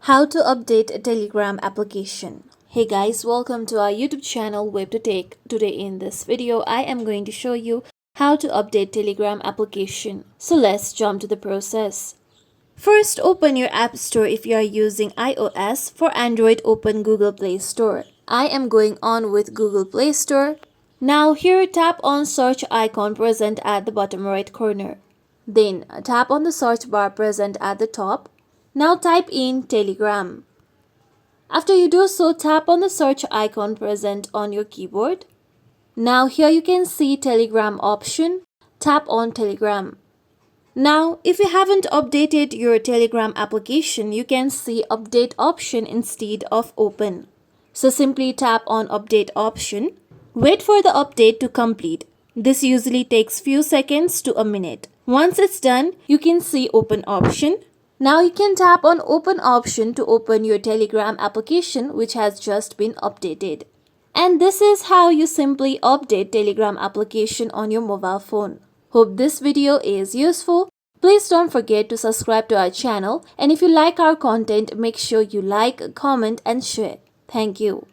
How to update a Telegram application. Hey guys, welcome to our YouTube channel WebToTech. Today in this video, I am going to show you how to update Telegram application. So let's jump to the process. First, open your App Store if you are using iOS. For Android, open Google Play Store. I am going on with Google Play Store. Now here, tap on search icon present at the bottom right corner. Then tap on the search bar present at the top. Now type in Telegram. After you do so, tap on the search icon present on your keyboard. Now here you can see Telegram option. Tap on Telegram. Now if you haven't updated your Telegram application, you can see update option instead of open. So simply tap on update option. Wait for the update to complete. This usually takes few seconds to a minute. Once it's done, you can see open option. Now you can tap on open option to open your Telegram application which has just been updated. And this is how you simply update Telegram application on your mobile phone. Hope this video is useful. Please don't forget to subscribe to our channel, and if you like our content, make sure you like, comment and share. Thank you.